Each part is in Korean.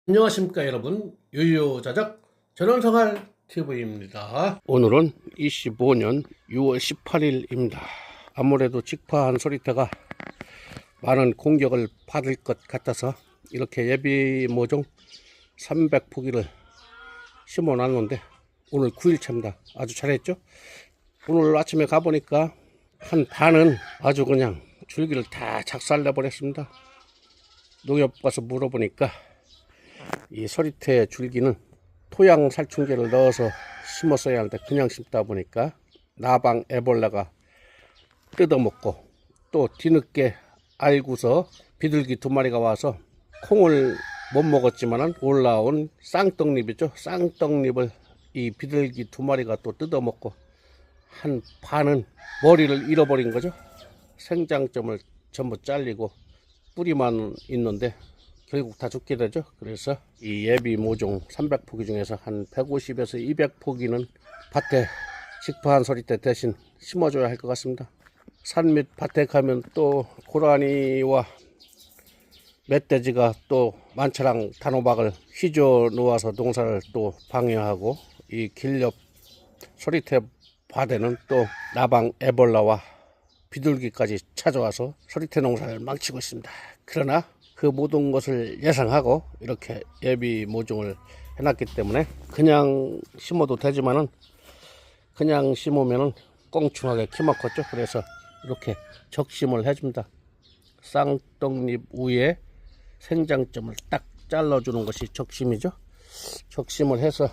안녕하십니까 여러분, 유유자적 전원생활TV입니다. 오늘은 25년 6월 18일입니다 아무래도 직파한 소리태가 많은 공격을 받을 것 같아서 이렇게 예비 모종 300포기를 심어 놨는데 오늘 9일차입니다. 아주 잘했죠. 오늘 아침에 가보니까 한 반은 아주 그냥 줄기를 다 작살내 버렸습니다. 농협 가서 물어보니까 이 서리태 줄기는 토양 살충제를 넣어서 심었어야 하는데 그냥 심다 보니까 나방 애벌레가 뜯어먹고, 또 뒤늦게 알고서 비둘기 2마리가 와서 콩을 못 먹었지만은 올라온 쌍떡잎이죠. 쌍떡잎을 이 비둘기 2마리가 또 뜯어먹고 한 반은 머리를 잃어버린 거죠. 생장점을 전부 잘리고 뿌리만 있는데 결국 다 죽게 되죠. 그래서 이 예비 모종 300포기 중에서 한 150에서 200포기는 밭에 직파한 소리때 대신 심어줘야 할 것 같습니다. 산 밑 밭에 가면 또 고라니와 멧돼지가 또 만차랑 단호박을 휘저 놓아서 농사를 또 방해하고, 이 길 옆 소리태 밭에는 또 나방 애벌레와 비둘기까지 찾아와서 소리태 농사를 망치고 있습니다. 그러나 그 모든 것을 예상하고 이렇게 예비 모종을 해놨기 때문에 그냥 심어도 되지만은 그냥 심으면은 꽁충하게 키만 컸죠. 그래서 이렇게 적심을 해줍니다. 쌍떡잎 위에 생장점을 딱 잘라주는 것이 적심이죠. 적심을 해서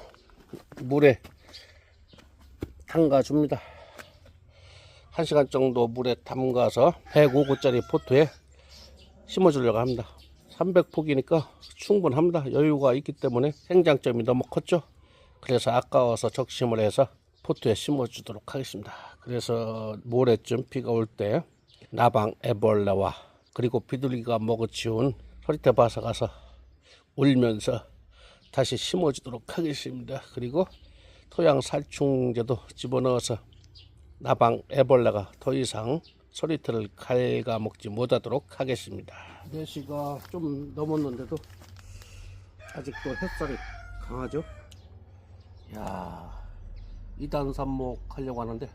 물에 담가줍니다. 1시간 정도 물에 담가서 105구짜리 포트에 심어주려고 합니다. 300포기니까 충분합니다. 여유가 있기 때문에 생장점이 너무 컸죠. 그래서 아까워서 적심을 해서 포트에 심어주도록 하겠습니다. 그래서 모레쯤 비가 올 때 나방 애벌레와 그리고 비둘기가 먹어치운 소리태 밭에 가서 울면서 다시 심어주도록 하겠습니다. 그리고 토양 살충제도 집어넣어서 나방 애벌레가 더 이상 소리태를 갉아먹지 못하도록 하겠습니다. 4시가 좀 넘었는데도 아직도 햇살이 강하죠. 야, 2단 삽목 하려고 하는데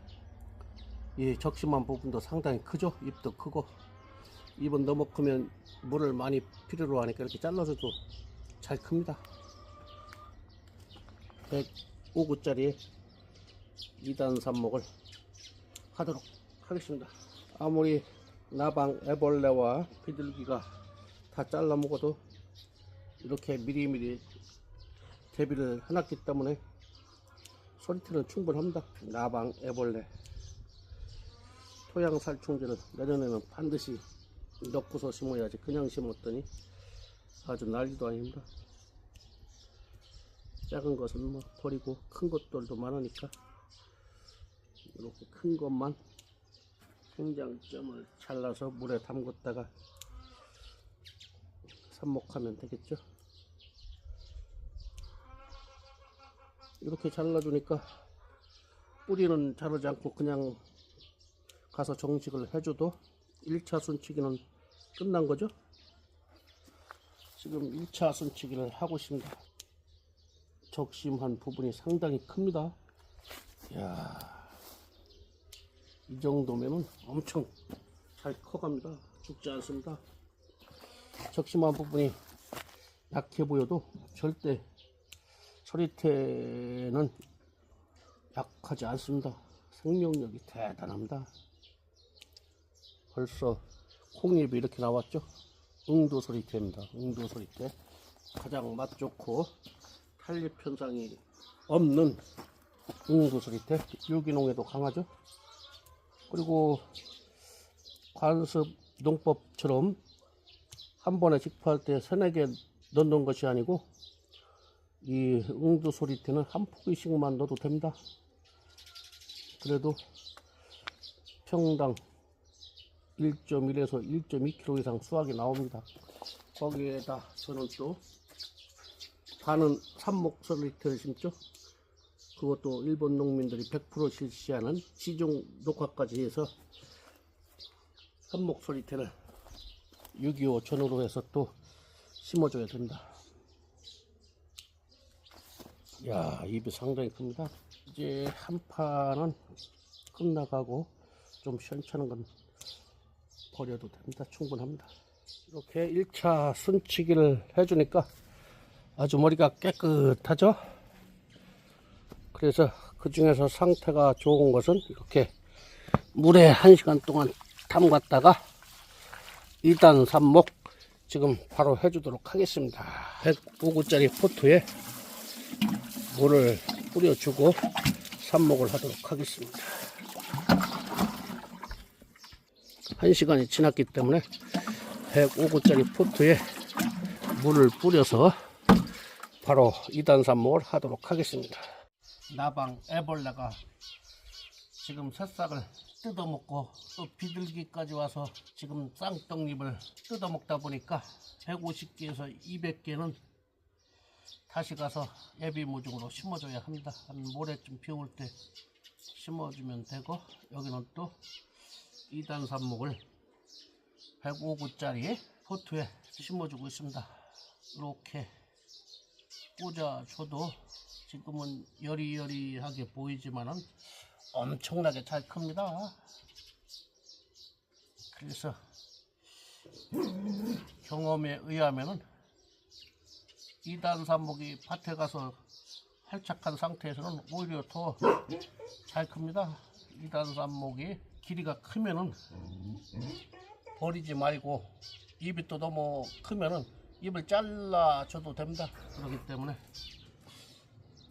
이 적심한 부분도 상당히 크죠. 잎도 크고, 잎은 너무 크면 물을 많이 필요로 하니까 이렇게 잘라줘도 잘 큽니다. 105구짜리 2단 삽목을 하도록 하겠습니다. 아무리 나방 애벌레와 비둘기가 다 잘라 먹어도 이렇게 미리미리 대비를 해놨기 때문에 소리태는 충분합니다. 나방 애벌레 토양 살충제를 내년에는 반드시 넣고서 심어야지 그냥 심었더니 아주 난리도 아닙니다. 작은 것은 뭐 버리고 큰 것들도 많으니까 이렇게 큰 것만 생장점을 잘라서 물에 담궜다가 삽목하면 되겠죠. 이렇게 잘라주니까 뿌리는 자르지 않고 그냥 가서 정식을 해줘도 1차 순치기는 끝난 거죠. 지금 1차 순치기를 하고 있습니다. 적심한 부분이 상당히 큽니다. 이야, 이 정도면은 엄청 잘 커갑니다. 죽지 않습니다. 적심한 부분이 약해 보여도 절대 소리태는 약하지 않습니다. 생명력이 대단합니다. 벌써 콩잎이 이렇게 나왔죠. 응도 소리태입니다. 응도 소리태, 가장 맛 좋고 탄립 현상이 없는 응도 소리태, 유기농에도 강하죠. 그리고 관습 농법처럼 한 번에 직파할 때 3-4개 넣는 것이 아니고 이 응두 소리태는 한 포기씩만 넣어도 됩니다. 그래도 평당 1.1에서 1.2kg 이상 수확이 나옵니다. 거기에다 저는 또 반은 삽목 소리태를 심죠. 그것도 일본 농민들이 100% 실시하는 지종 녹화까지 해서 삽목 소리태를 6.25 전후로 해서 또 심어줘야 됩니다. 야, 입이 상당히 큽니다. 이제 한 판은 끝나가고 좀 시원찮은 건 버려도 됩니다. 충분합니다. 이렇게 1차 순치기를 해주니까 아주 머리가 깨끗하죠. 그래서 그 중에서 상태가 좋은 것은 이렇게 물에 1시간 동안 담갔다가 2단 3목 지금 바로 해주도록 하겠습니다. 105구짜리 포트에 물을 뿌려주고 3목을 하도록 하겠습니다. 1시간이 지났기 때문에 105구짜리 포트에 물을 뿌려서 바로 2단 3목을 하도록 하겠습니다. 나방 애벌레가 지금 새싹을 뜯어먹고 또 비둘기까지 와서 지금 쌍떡잎을 뜯어먹다 보니까 150개에서 200개는 다시 가서 예비모종으로 심어줘야 합니다. 한 모레쯤 비 올 때 심어주면 되고, 여기는 또 2단 3목을 105구짜리 포트에 심어주고 있습니다. 이렇게 꽂아줘도 지금은 여리여리하게 보이지만은 엄청나게 잘 큽니다. 그래서 경험에 의하면은 2단 3목이 밭에 가서 활착한 상태에서는 오히려 더 잘 큽니다. 2단 3목이 길이가 크면은 버리지 말고, 입이 또 너무 크면은 입을 잘라줘도 됩니다. 그렇기 때문에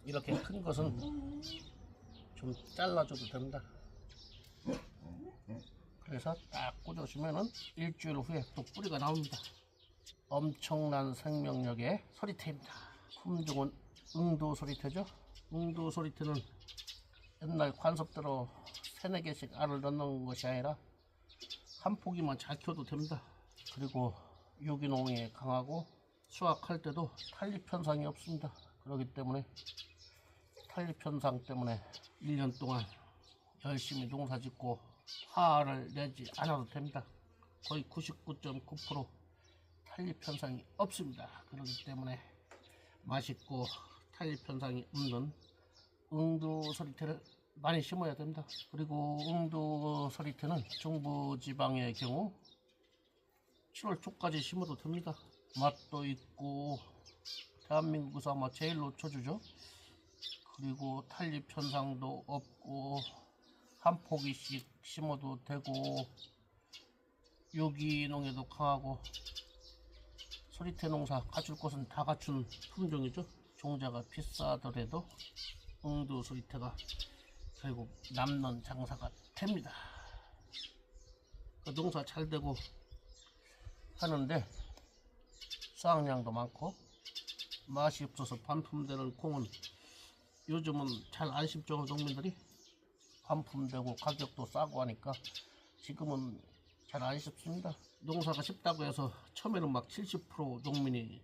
이렇게 큰 것은 좀 잘라줘도 됩니다. 그래서 딱 꽂아주면은 일주일 후에 또 뿌리가 나옵니다. 엄청난 생명력의 소리태입니다. 품종은 응도 소리태죠. 응도 소리태는 옛날 관섭대로 3-4개씩 알을 넣는 것이 아니라 한 포기만 잘 키워도 됩니다. 그리고 유기농에 강하고 수확할 때도 탄립 현상이 없습니다. 그렇기 때문에 탄립 현상 때문에 1년 동안 열심히 농사 짓고 화를 내지 않아도 됩니다. 거의 99.9% 탄립 현상이 없습니다. 그렇기 때문에 맛있고 탄립 현상이 없는 응도 소리태를 많이 심어야 됩니다. 그리고 응도 소리태는 중부지방의 경우 7월 초까지 심어도 됩니다. 맛도 있고 대한민국에서 아마 제일로 쳐주죠. 그리고 탄립 현상도 없고 한 포기씩 심어도 되고 유기농에도 강하고 소리태 농사 갖출 것은 다 갖춘 품종이죠. 종자가 비싸더라도 응도 소리태가 결국 남는 장사가 됩니다. 그 농사 잘 되고 하는데 수확량도 많고 맛이 없어서 반품되는 콩은 요즘은 잘 안 심죠. 농민들이 반품되고 가격도 싸고 하니까 지금은 잘 안 심습니다. 농사가 쉽다고 해서 처음에는 막 70% 농민이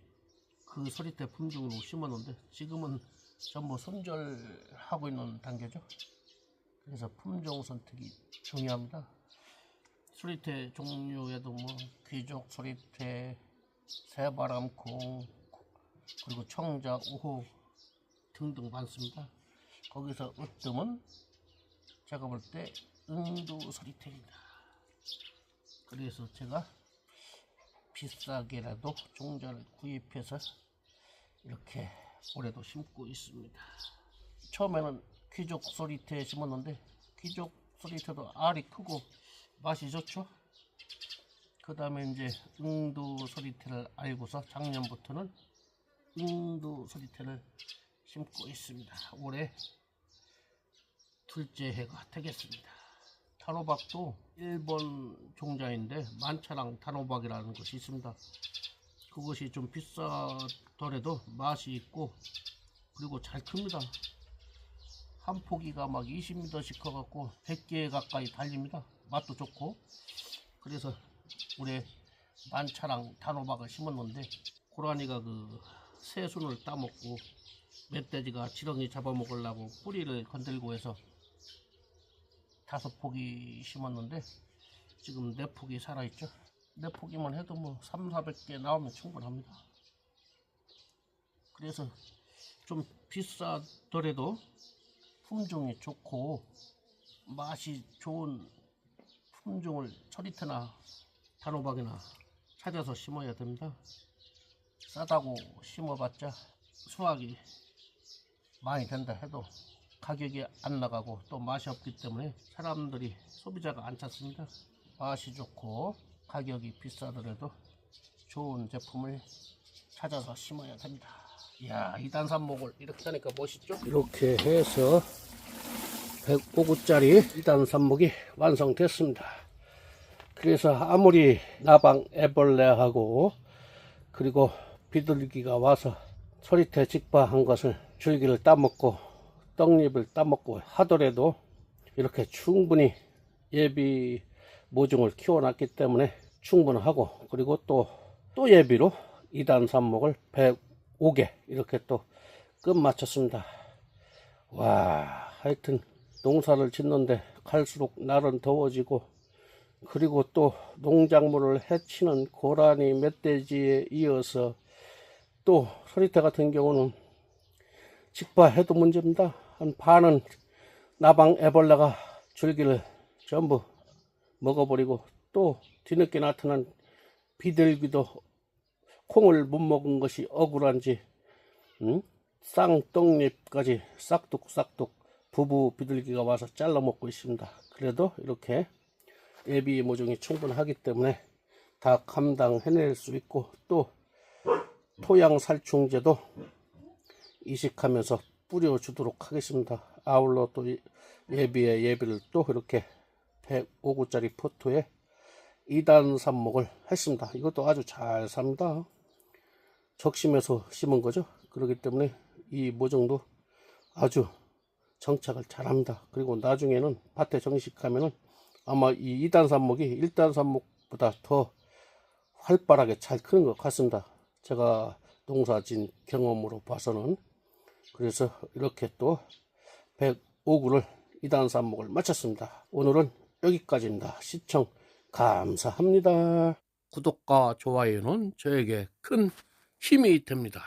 그 소리태 품종으로 심었는데 지금은 전부 손절하고 있는 단계죠. 그래서 품종 선택이 중요합니다. 소리태 종류에도 뭐 귀족 소리태, 새바람콩, 그리고 청자, 우호 등등 많습니다. 거기서 으뜸은 제가 볼 때 응도 소리태입니다. 그래서 제가 비싸게라도 종자를 구입해서 이렇게 올해도 심고 있습니다. 처음에는 귀족 소리태 심었는데 귀족 소리태도 알이 크고 맛이 좋죠. 그 다음에 이제 응도 소리태를 알고서 작년부터는 응도 소리태를 심고 있습니다. 올해 둘째 해가 되겠습니다. 단호박도 일본 종자인데 만차랑 단호박이라는 것이 있습니다. 그것이 좀 비싸더라도 맛이 있고 그리고 잘 큽니다. 한 포기가 막 20m씩 커갖고 100개 가까이 달립니다. 맛도 좋고. 그래서 올해 만차랑 단호박을 심었는데 고라니가 그 새순을 따먹고 멧돼지가 지렁이 잡아먹으려고 뿌리를 건들고 해서 5포기 심었는데 지금 4포기 살아있죠. 4포기만 해도 뭐 300-400개 나오면 충분합니다. 그래서 좀 비싸더라도 품종이 좋고 맛이 좋은 품종을 처리태나 단호박이나 찾아서 심어야 됩니다. 싸다고 심어봤자 수확이 많이 된다 해도 가격이 안 나가고 또 맛이 없기 때문에 사람들이 소비자가 안 찾습니다. 맛이 좋고 가격이 비싸더라도 좋은 제품을 찾아서 심어야 됩니다. 이야, 2단 삽목을 이렇게 하니까 멋있죠? 이렇게 해서 105구짜리 2단 삽목이 완성됐습니다. 그래서 아무리 나방 애벌레하고 그리고 비둘기가 와서 소리태 직파한 것을 줄기를 따먹고 떡잎을 따먹고 하더라도 이렇게 충분히 예비 모종을 키워놨기 때문에 충분하고, 그리고 또 예비로 2단 삽목을 105개 이렇게 또 끝마쳤습니다. 와, 하여튼 농사를 짓는데 갈수록 날은 더워지고, 그리고 또 농작물을 해치는 고라니 멧돼지에 이어서 또 소리태 같은 경우는 직파해도 문제입니다. 한 반은 나방 애벌레가 줄기를 전부 먹어버리고, 또 뒤늦게 나타난 비둘기도 콩을 못 먹은 것이 억울한지 쌍떡잎까지 싹둑싹둑 부부 비둘기가 와서 잘라 먹고 있습니다. 그래도 이렇게 예비 모종이 충분하기 때문에 다 감당해낼 수 있고, 또 토양 살충제도 이식하면서 뿌려주도록 하겠습니다. 아울러 또 예비의 예비를 또 이렇게 105구짜리 포토에 2단 삽목을 했습니다. 이것도 아주 잘 삽니다. 적심해서 심은 거죠. 그렇기 때문에 이 모종도 아주 정착을 잘합니다. 그리고 나중에는 밭에 정식하면은 아마 이 2단 삽목이 1단 삽목보다 더 활발하게 잘 크는 것 같습니다. 제가 농사진 경험으로 봐서는. 그래서 이렇게 또 105구를 2단 삽목을 마쳤습니다. 오늘은 여기까지입니다. 시청 감사합니다. 구독과 좋아요는 저에게 큰 힘이 됩니다.